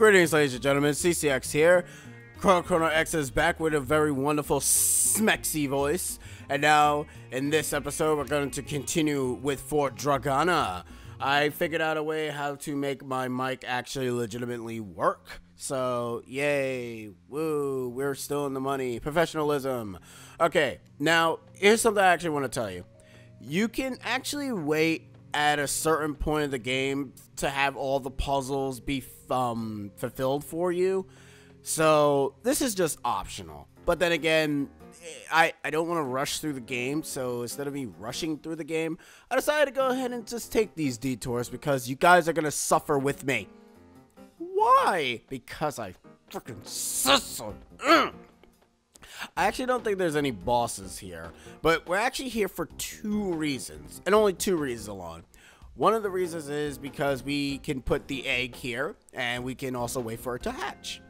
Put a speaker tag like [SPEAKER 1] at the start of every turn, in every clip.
[SPEAKER 1] Greetings, ladies and gentlemen, CCX here. Chrono X is back with a very wonderful, smexy voice. And now, in this episode, we're going to continue with Fort Dragonia. I figured out a way how to make my mic actually legitimately work. So, yay, woo, we're still in the money. Professionalism. Okay, now, here's something I actually want to tell you. You can actually wait at a certain point of the game to have all the puzzles be fulfilled for you. So this is just optional. But then again, I don't want to rush through the game, so instead of me rushing through the game, I decided to go ahead and just take these detours because you guys are going to suffer with me. Why? Because I freaking so. I actually don't think there's any bosses here, but we're actually here for two reasons, and only two reasons alone. One of the reasons is because we can put the egg here, and we can also wait for it to hatch.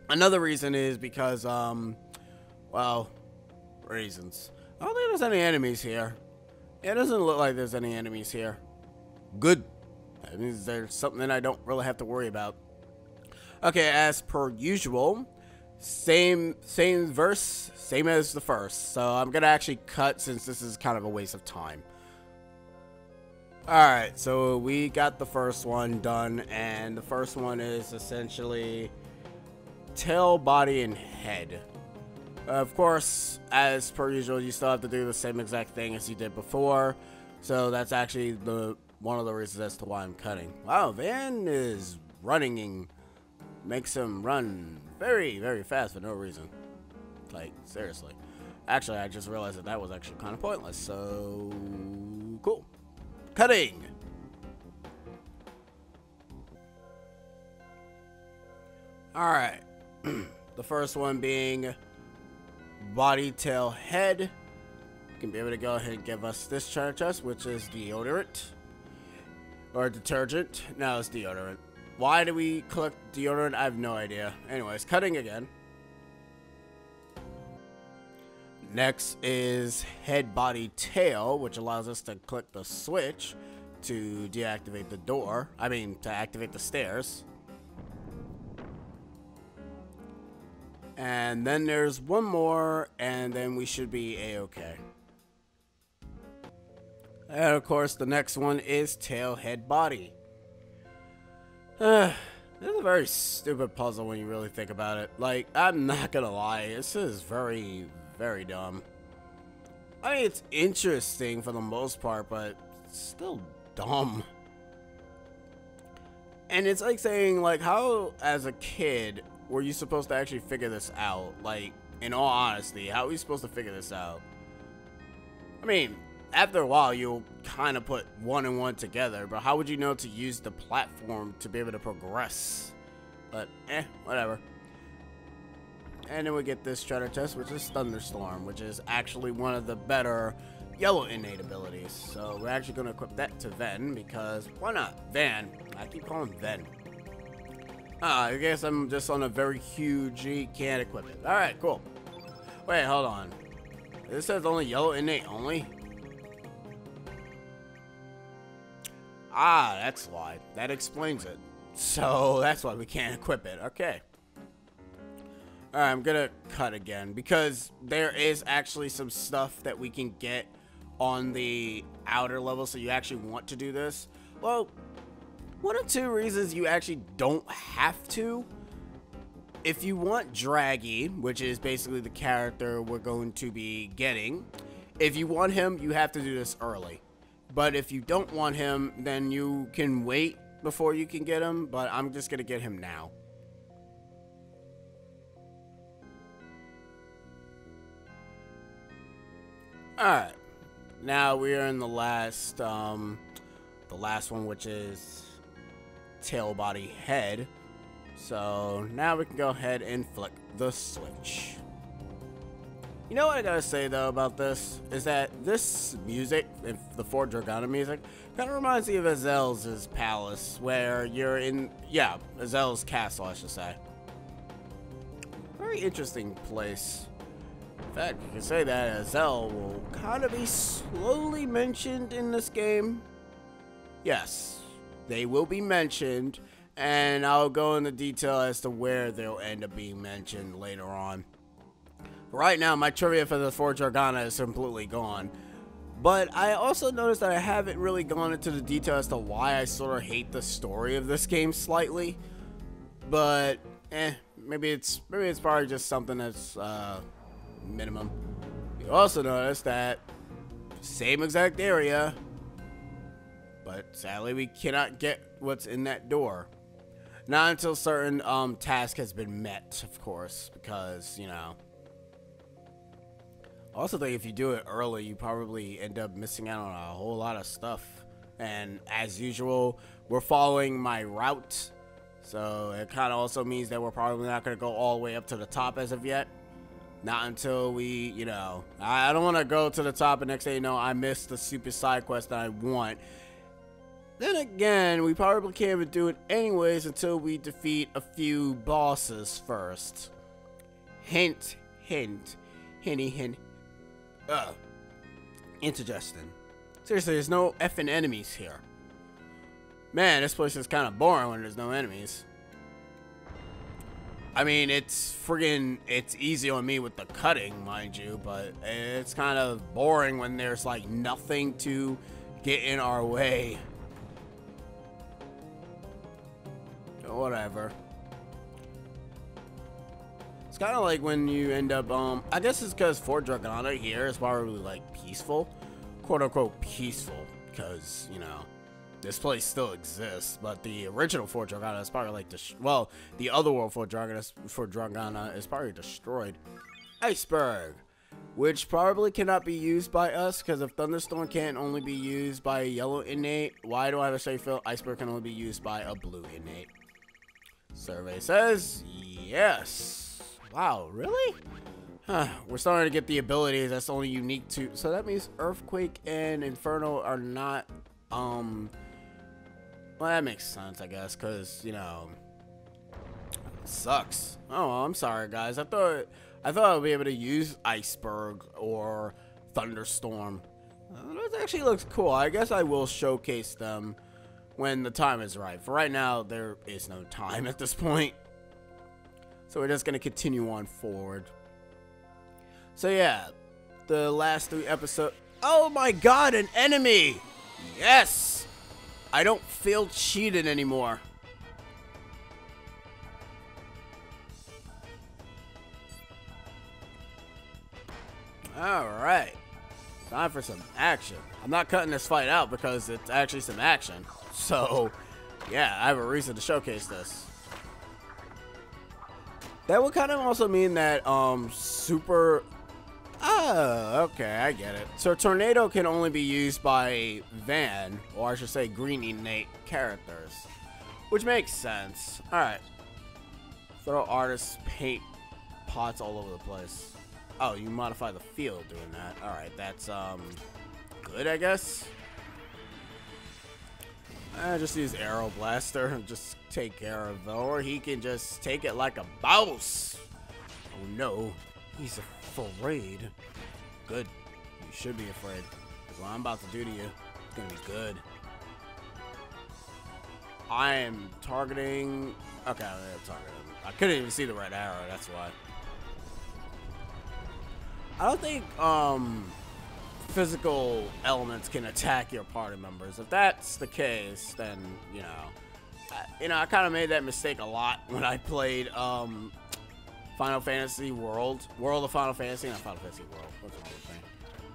[SPEAKER 1] Another reason is because, well, reasons. I don't think there's any enemies here. It doesn't look like there's any enemies here. Good. That means there's something that I don't really have to worry about. Okay, as per usual, same verse, same as the first. So I'm gonna actually cut since this is kind of a waste of time. Alright, so we got the first one done, and the first one is essentially tail, body, and head. Of course, as per usual, you still have to do the same exact thing as you did before. So that's actually one of the reasons as to why I'm cutting. Wow, Van is running and makes him run very, very fast for no reason. Like, seriously. Actually, I just realized that was actually kind of pointless. So, cool. Cutting! Alright. The first one being body, tail, head. You can be able to go ahead and give us this treasure chest, which is deodorant. Or detergent. No, it's deodorant. Why do we collect deodorant? I have no idea. Anyways, cutting again. Next is head, body, tail, which allows us to click the switch to deactivate the door. I mean, to activate the stairs. And then there's one more, and then we should be a-okay. And of course, the next one is tail, head, body. This is a very stupid puzzle when you really think about it. Like, I'm not gonna lie, this is very, very dumb. I mean, it's interesting for the most part, but it's still dumb. And it's like saying, like, how, as a kid, were you supposed to actually figure this out? Like, in all honesty, how are you supposed to figure this out? I mean, after a while, you'll kind of put one and one together, but how would you know to use the platform to be able to progress? But, whatever. And then we get this treasure chest, which is Thunderstorm, which is actually one of the better yellow innate abilities. So we're actually going to equip that to Ven, because why not? Van. I keep calling him Ven. I guess I'm just on a very huge, he can't equip it. Alright, cool. Wait, hold on. This says only yellow innate only? Ah, that's why. That explains it. So that's why we can't equip it. Okay. Alright, I'm gonna cut again because there is actually some stuff that we can get on the outer level, so you actually want to do this. Well, one of two reasons you actually don't have to. If you want Draggy, which is basically the character we're going to be getting, if you want him, you have to do this early. But if you don't want him, then you can wait before you can get him, but I'm just gonna get him now. Alright, now we are in the last one, which is tail, body, head. So now we can go ahead and flick the switch. You know what I gotta say though about this is that this music, the Fort Dragonia music, kind of reminds me of Azel's palace, where you're in, yeah, Azel's castle, I should say. Very interesting place. In fact, you can say that Azel will kind of be slowly mentioned in this game. Yes, they will be mentioned, and I'll go into detail as to where they'll end up being mentioned later on. Right now, my trivia for the Fort Dragonia is completely gone. But I also noticed that I haven't really gone into the detail as to why I sort of hate the story of this game slightly. But, maybe it's probably just something that's, minimum. You also notice that same exact area, but sadly we cannot get what's in that door. Not until certain, task has been met, of course, because, you know. I also think if you do it early, you probably end up missing out on a whole lot of stuff. And as usual, we're following my route. So it kind of also means that we're probably not going to go all the way up to the top as of yet. Not until we, you know, I don't want to go to the top and next thing you know, I missed the super side quest that I want. Then again, we probably can't even do it anyways until we defeat a few bosses first. Hint, hint, hinty, hint. Indigestion. Seriously, there's no effing enemies here. Man, this place is kind of boring when there's no enemies. I mean, it's easy on me with the cutting, mind you, but it's kind of boring when there's like nothing to get in our way. Whatever. It's kind of like when you end up, I guess it's because Fort Dragonia here is probably like peaceful, quote unquote peaceful, because, you know, this place still exists, but the original Fort Dragonia is probably like, well, the other world Fort Dragonia is probably destroyed. Iceberg, which probably cannot be used by us, because if Thunderstorm can only be used by a yellow innate, why do I have a safe fill? Iceberg can only be used by a blue innate. Survey says yes. Wow, really? Huh, we're starting to get the abilities that's only unique to... So that means Earthquake and Inferno are not... Well, that makes sense, I guess, because, you know... Sucks. Oh, I'm sorry, guys. I thought I would be able to use Iceberg or Thunderstorm. That actually looks cool. I guess I will showcase them when the time is right. For right now, there is no time at this point. So we're just going to continue on forward. So yeah, the last 3 episodes. Oh my god, an enemy! Yes! I don't feel cheated anymore. Alright. Time for some action. I'm not cutting this fight out because it's actually some action. So, yeah, I have a reason to showcase this. That would kind of also mean that, super... Oh, okay, I get it. So, Tornado can only be used by Van, or I should say green innate characters. Which makes sense. Alright. Throw artists paint pots all over the place. Oh, you modify the field doing that. Alright, that's, good, I guess. Just use Arrow Blaster and just take care of it. Or he can just take it like a boss. Oh no, he's afraid. Good. You should be afraid. Because what I'm about to do to you is going to be good. I am targeting... Okay, I'm targeting him. I couldn't even see the red arrow, that's why. I don't think, physical elements can attack your party members. If that's the case, then, you know, I kind of made that mistake a lot when I played, Final Fantasy World of Final Fantasy, not Final Fantasy World, what's the whole thing?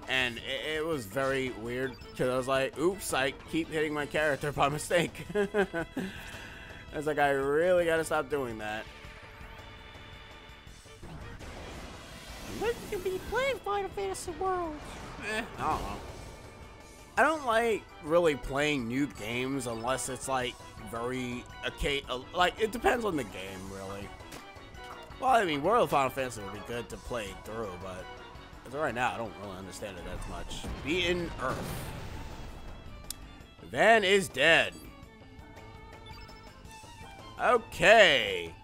[SPEAKER 1] And it was very weird, because I was like, oops, I keep hitting my character by mistake. I was like, I really gotta stop doing that. What could be playing Final Fantasy World? I don't know. I don't like really playing new games unless it's like very like it depends on the game really. Well, I mean, World of Final Fantasy would be good to play through, but as of right now, I don't really understand it that much. Beaten Earth. Van is dead. Okay.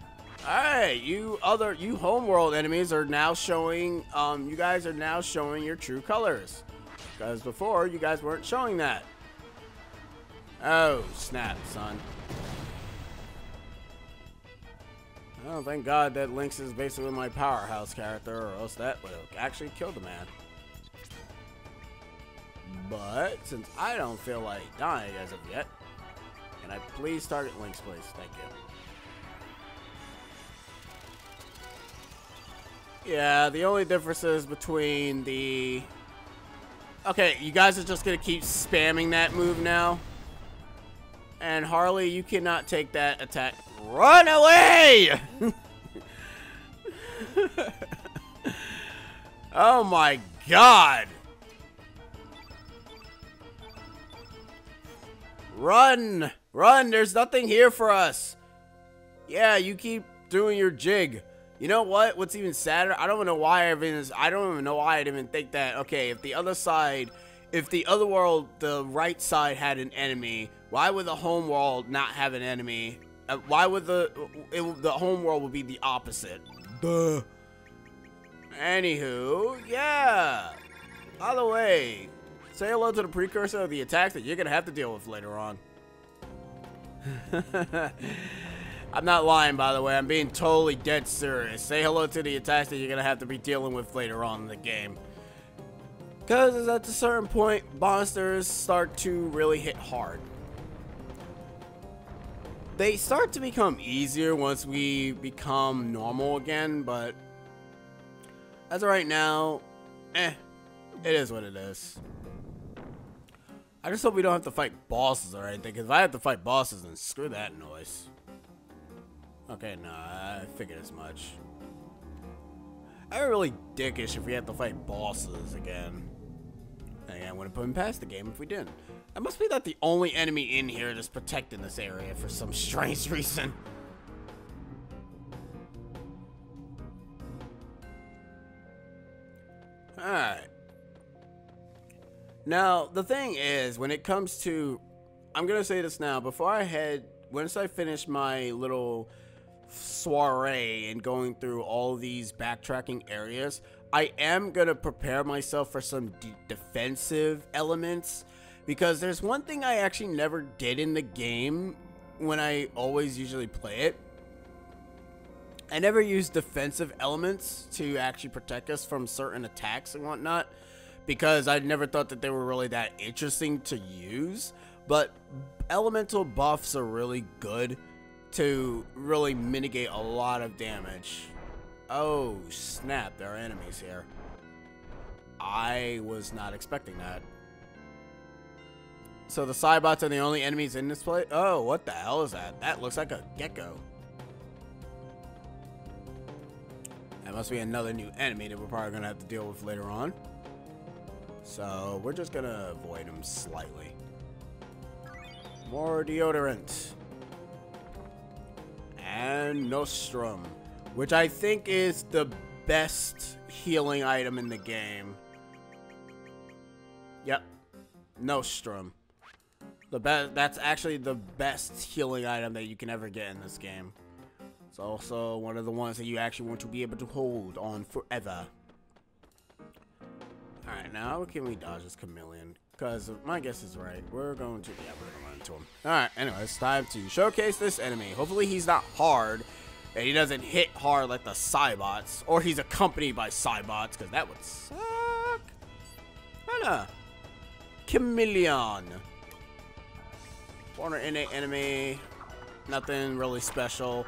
[SPEAKER 1] Alright, you homeworld enemies are now showing, you guys are now showing your true colors. Because before, you guys weren't showing that. Oh, snap, son. Oh, thank God that Lynx is basically my powerhouse character, or else that would have actually killed the man. But since I don't feel like dying as of yet, can I please target Lynx, please? Thank you. Yeah, the only differences between the... Okay, you guys are just gonna keep spamming that move now. And Harley, you cannot take that attack. Run away! Oh my God! Run! Run! There's nothing here for us. Yeah, you keep doing your jig. You know what? What's even sadder? I don't even know why I'd even think that. Okay, if the other side, if the other world, the right side had an enemy, why would the home world not have an enemy? Why would the home world would be the opposite? Duh. Anywho, yeah. By the way, say hello to the precursor of the attacks that you're gonna have to deal with later on. I'm not lying, by the way. I'm being totally dead serious. Say hello to the attacks that you're gonna have to be dealing with later on in the game. Because at a certain point, monsters start to really hit hard. They start to become easier once we become normal again, but as of right now, it is what it is. I just hope we don't have to fight bosses or anything, because if I have to fight bosses, then screw that noise. Okay, nah, I figured as much. I would really dickish if we had to fight bosses again. And I wouldn't put him past the game if we didn't. It must be that the only enemy in here that's protecting this area for some strange reason. Alright. Now, the thing is, when it comes to... I'm going to say this now. Before I head... Once I finish my little soiree and going through all these backtracking areas, I am going to prepare myself for some defensive elements. Because there's one thing I actually never did in the game when I always usually play it. I never used defensive elements to actually protect us from certain attacks and whatnot, because I never thought that they were really that interesting to use. But elemental buffs are really good to really mitigate a lot of damage. Oh snap, there are enemies here. I was not expecting that. So the Cybots are the only enemies in this place? Oh, what the hell is that? That looks like a gecko. That must be another new enemy that we're probably going to have to deal with later on. So we're just going to avoid him slightly. More deodorant. And Nostrum, which I think is the best healing item in the game. Yep. Nostrum. That's actually the best healing item that you can ever get in this game. It's also one of the ones that you actually want to be able to hold on forever. Alright, now how can we dodge this chameleon? Because my guess is right. We're going to run into him. Alright, anyway, it's time to showcase this enemy. Hopefully he's not hard, and he doesn't hit hard like the Cybots, or he's accompanied by Cybots, because that would suck. Kinda. Chameleon. Corner innate enemy. Nothing really special.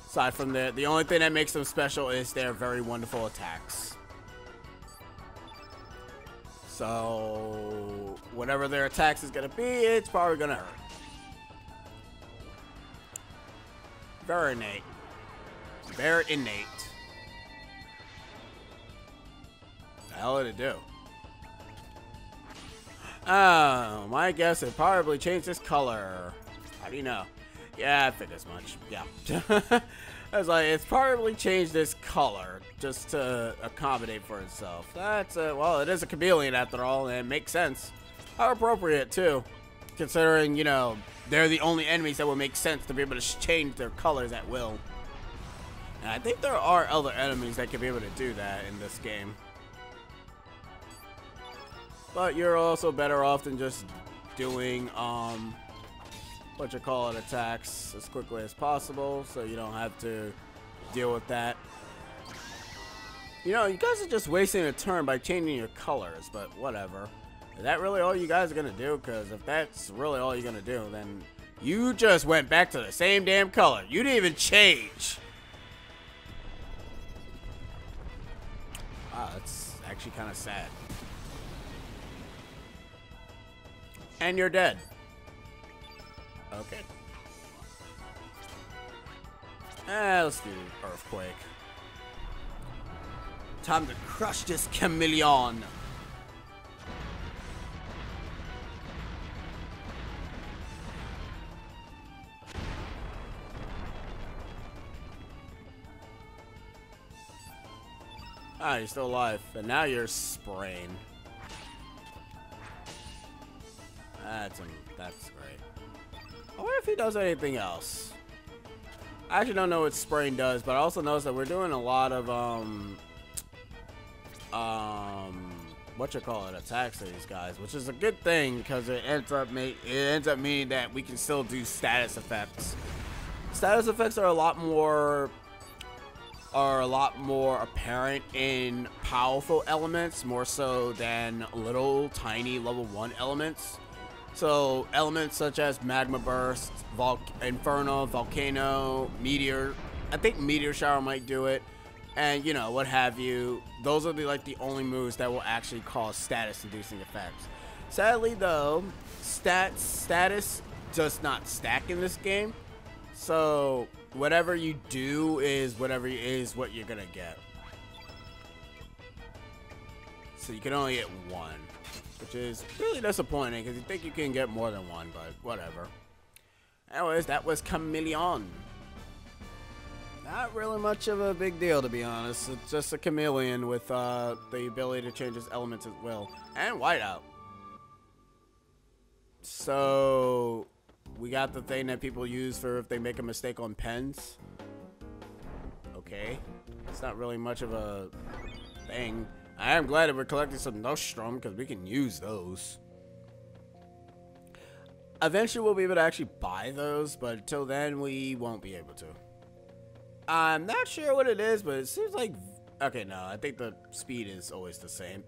[SPEAKER 1] Aside from the only thing that makes them special is their very wonderful attacks. So whatever their attacks is gonna be, it's probably gonna hurt. Very innate. Very innate. What the hell did it do? Oh, my guess it probably changed its color. How do you know? Yeah, I figured as much. Yeah. I was like, it's probably changed its color just to accommodate for itself. That's well, it is a chameleon after all, and it makes sense. How appropriate too, considering, you know, they're the only enemies that would make sense to be able to change their colors at will. And I think there are other enemies that can be able to do that in this game. But you're also better off than just doing, attacks as quickly as possible, so you don't have to deal with that. You know, you guys are just wasting a turn by changing your colors, but whatever. Is that really all you guys are gonna do? Because if that's really all you're gonna do, then you just went back to the same damn color. You didn't even change. Wow, that's actually kind of sad. And you're dead. Okay. Let's do Earthquake. Time to crush this chameleon. Ah, you're still alive, and now you're spraying. That's great. I wonder if he does anything else. I actually don't know what spraying does, but I also noticed that we're doing a lot of attacks to these guys, which is a good thing because it ends up meaning that we can still do status effects. Status effects are a lot more apparent in powerful elements, more so than little tiny level 1 elements. So elements such as magma burst, inferno, volcano, meteor. I think meteor shower might do it, and you know what have you. Those are the only moves that will actually cause status-inducing effects. Sadly, though, status does not stack in this game. So whatever you do is what you're gonna get. So you can only get one, which is really disappointing because you think you can get more than one, but whatever. Anyways, that was Chameleon. Not really much of a big deal, to be honest. It's just a chameleon with the ability to change its elements at will. And whiteout. So we got the thing that people use for if they make a mistake on pens. Okay. It's not really much of a thing. I am glad that we're collecting some Nostrum because we can use those. Eventually we'll be able to actually buy those, but until then we won't be able to. I'm not sure what it is, but it seems like... Okay, no, I think the speed is always the same.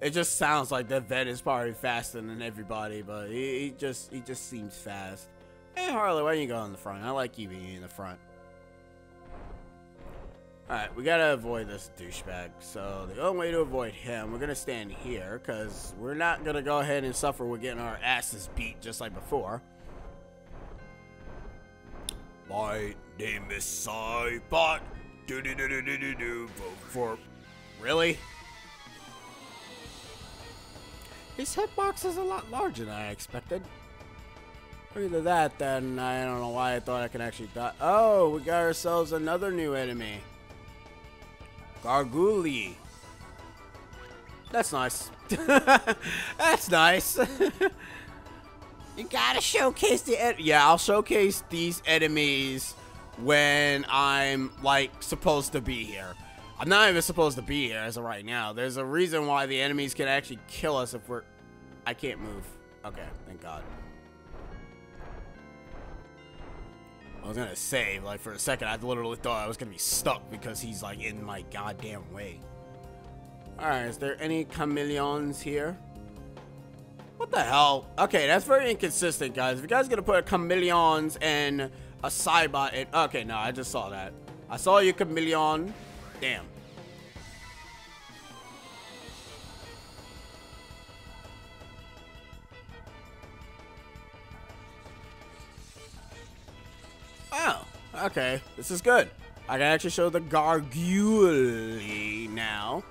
[SPEAKER 1] It just sounds like the vet is probably faster than everybody, but he just seems fast. Hey, Harley, why don't you go in the front? I like you being in the front. Alright, we gotta avoid this douchebag. So the only way to avoid him, we're gonna stand here, because we're not gonna go ahead and suffer with getting our asses beat just like before. My name is Cybot. Vote for... Really? His hitbox is a lot larger than I expected. Or either that, then I don't know why I thought I could actually die. Oh, we got ourselves another new enemy. Garguli. That's nice. That's nice. You gotta showcase the yeah, I'll showcase these enemies when I'm like supposed to be here. I'm not even supposed to be here as of right now. There's a reason why the enemies can actually kill us if we're... I can't move. Okay, thank God. I was gonna say, like, for a second, I literally thought I was gonna be stuck because he's, like, in my goddamn way. Alright, is there any chameleons here? What the hell? Okay, that's very inconsistent, guys. If you guys are gonna put chameleons and a Cybot in... Okay, no, I just saw that. I saw you, chameleon. Damn. Oh, okay. This is good. I can actually show the Garguli now.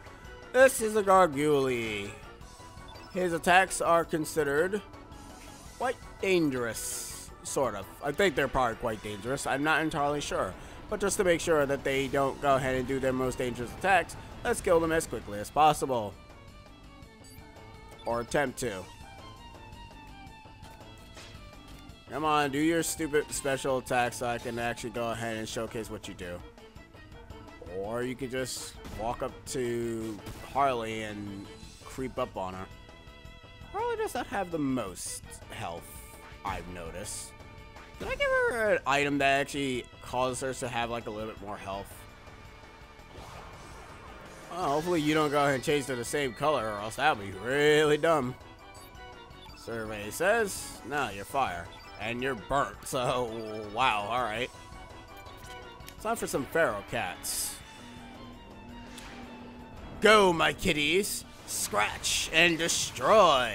[SPEAKER 1] This is a Garguli. His attacks are considered quite dangerous. Sort of. I think they're probably quite dangerous. I'm not entirely sure. But just to make sure that they don't go ahead and do their most dangerous attacks, let's kill them as quickly as possible. Or attempt to. Come on, do your stupid special attack so I can actually go ahead and showcase what you do. Or you could just walk up to Harley and creep up on her. Harley does not have the most health, I've noticed. Did I give her an item that actually causes her to have like a little bit more health? Oh, hopefully you don't go ahead and change to the same color, or else that would be really dumb. Survey says, no, you're fire. And you're burnt, so wow, alright. Time for some feral cats. Go, my kitties! Scratch and destroy!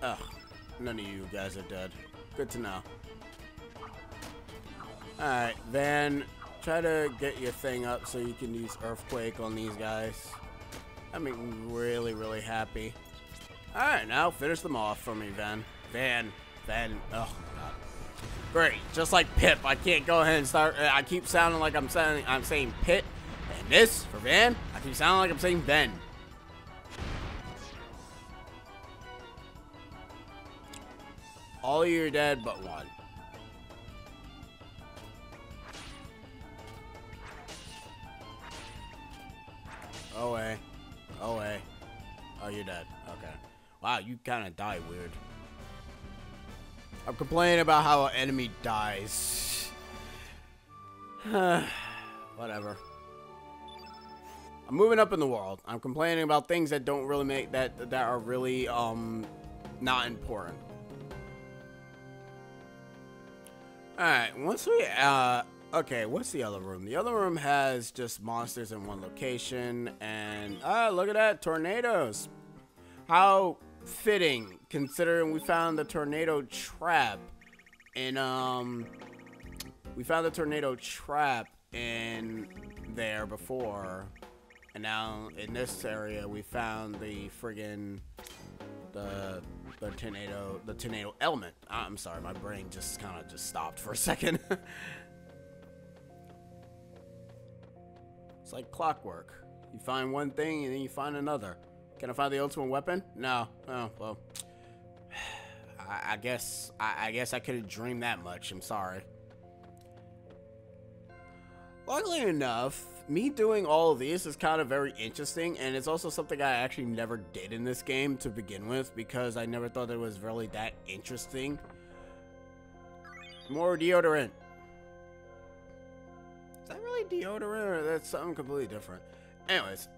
[SPEAKER 1] Ugh, none of you guys are dead. Good to know. Alright, Van, try to get your thing up so you can use Earthquake on these guys. That makes me really, really happy. Alright, now finish them off for me, Van. Van. Oh, God. Great. Just like Pip, I can't go ahead and start. I keep sounding like I'm saying Pit. And this, for Van, I keep sounding like I'm saying Ben. All of you are dead but one. Away. Away. Oh, you're dead. Okay. Wow, you kind of die weird. I'm complaining about how an enemy dies. Whatever. I'm moving up in the world. I'm complaining about things that don't really make that are really not important. Alright, once we okay, what's the other room? The other room has just monsters in one location, and look at that, tornadoes. How fitting, considering we found the tornado trap in there before, and now in this area we found the friggin' the tornado element. I'm sorry, my brain just kind of stopped for a second. It's like clockwork. You find one thing and then you find another. Can I find the ultimate weapon? No. Oh, well. I guess I couldn't dream that much. I'm sorry. Luckily enough, me doing all of these is kind of very interesting, and it's also something I actually never did in this game to begin with, because I never thought it was really that interesting. More deodorant. Is that really deodorant, or that's something completely different? Anyways,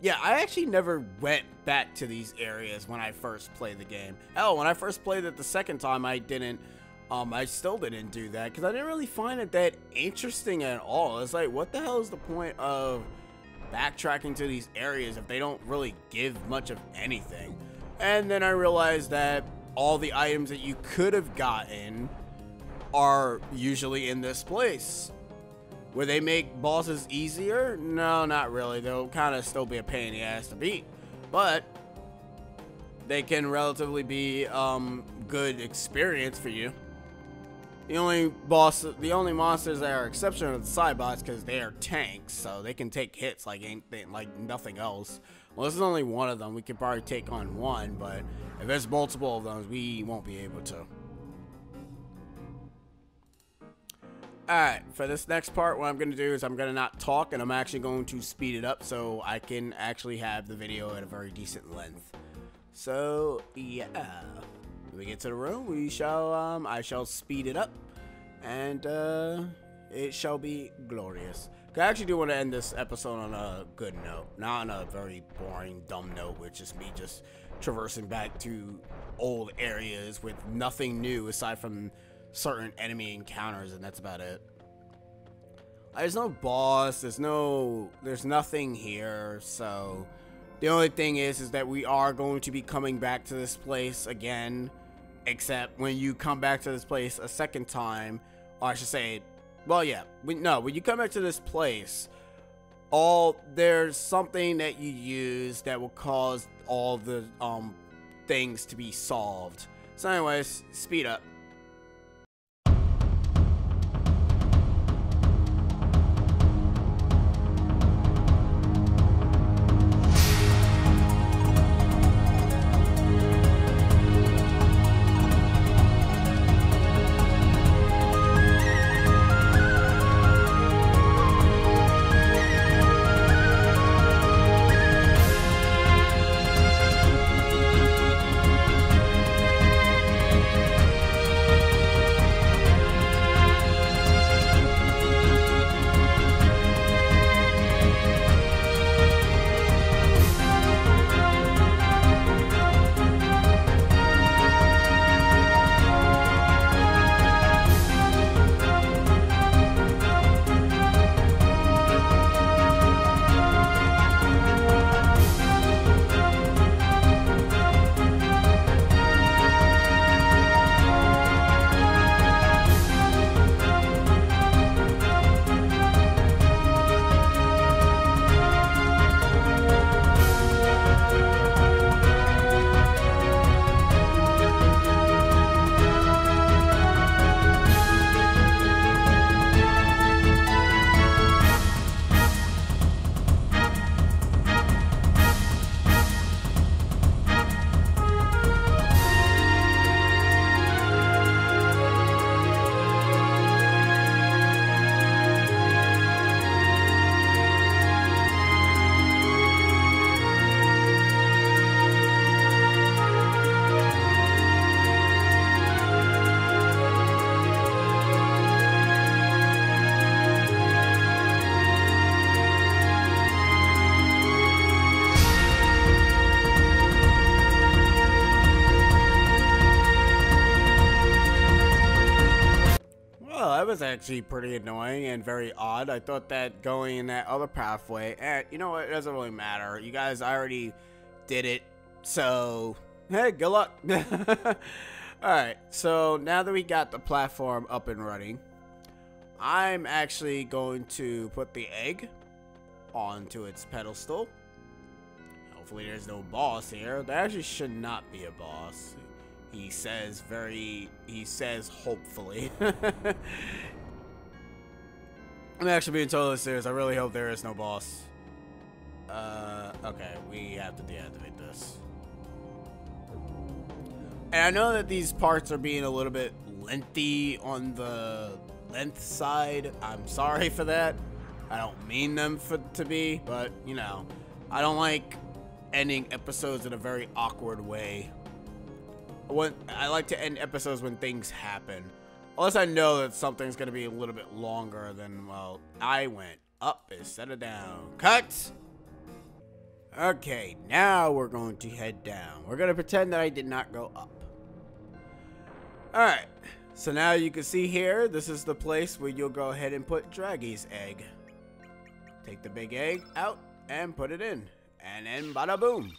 [SPEAKER 1] yeah, I actually never went back to these areas when I first played the game. Hell, when I first played it the second time, I still didn't do that because I didn't really find it that interesting at all. It's like, what the hell is the point of backtracking to these areas if they don't really give much of anything? And then I realized that all the items that you could have gotten are usually in this place. Will they make bosses easier? No, not really. They'll kind of still be a pain in the ass to beat, but they can relatively be good experience for you. The only monsters that are exceptional are the side bots because they are tanks, so they can take hits like nothing else. Well, this is only one of them. We could probably take on one, but if there's multiple of them, we won't be able to. Alright, for this next part, what I'm going to do is I'm going to not talk, and I'm actually going to speed it up so I can actually have the video at a very decent length. So, yeah. When we get to the room, we shall, I shall speed it up, and, it shall be glorious. I actually do want to end this episode on a good note, not on a very boring, dumb note, which is me just traversing back to old areas with nothing new aside from certain enemy encounters, and that's about it. There's no boss, there's nothing here, so the only thing is that we are going to be coming back to this place again, except when you come back to this place a second time, or I should say, well, yeah, when you come back to this place, there's something that you use that will cause all the things to be solved. So anyways, speed up. was actually pretty annoying and very odd. I thought that going in that other pathway, you know what, it doesn't really matter. You guys already did it, so hey, good luck. Alright, so now that we got the platform up and running, I'm actually going to put the egg onto its pedestal. Hopefully there's no boss here. There actually should not be a boss. He says hopefully. I'm actually being totally serious. I really hope there is no boss. Okay, we have to deactivate this. And I know that these parts are being a little bit lengthy on the length side. I'm sorry for that. I don't mean them to be, but you know, I don't like ending episodes in a very awkward way. I like to end episodes when things happen. Unless I know that something's going to be a little bit longer than, well, I went up instead of down. Cut! Okay, now we're going to head down. We're going to pretend that I did not go up. Alright, so now you can see here, this is the place where you'll go ahead and put Draggy's egg. Take the big egg out and put it in. And then bada boom.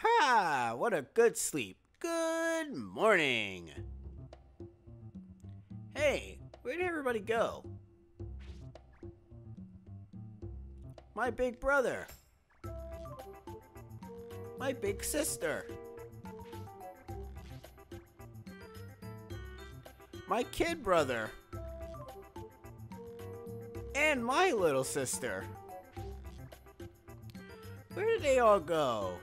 [SPEAKER 1] Ha! What a good sleep. Good morning. Hey, where did everybody go? My big brother. My big sister. My kid brother. And my little sister. Where did they all go?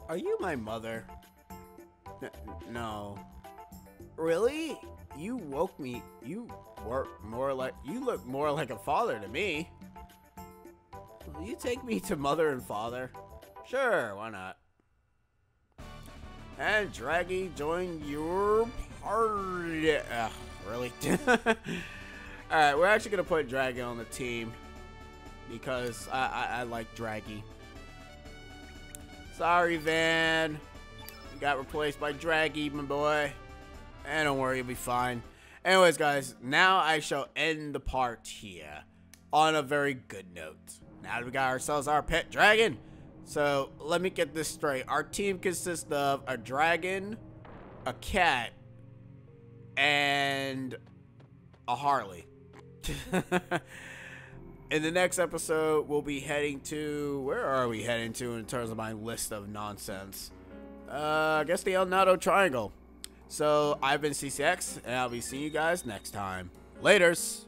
[SPEAKER 1] Are you my mother? No. Really? You woke me. You look more like a father to me. Will you take me to mother and father? Sure, why not? And Draggy, join your party. Ugh, really? Alright, we're actually going to put Draggy on the team. Because I like Draggy. Sorry, Van. You got replaced by Draggy, my boy. And don't worry, you'll be fine. Anyways, guys, now I shall end the part here on a very good note. Now that we got ourselves our pet dragon. So, let me get this straight. Our team consists of a dragon, a cat, and a Harley. In the next episode, we'll be heading to... Where are we heading to in terms of my list of nonsense? I guess the El Nado Triangle. So, I've been CCX, and I'll be seeing you guys next time. Laters!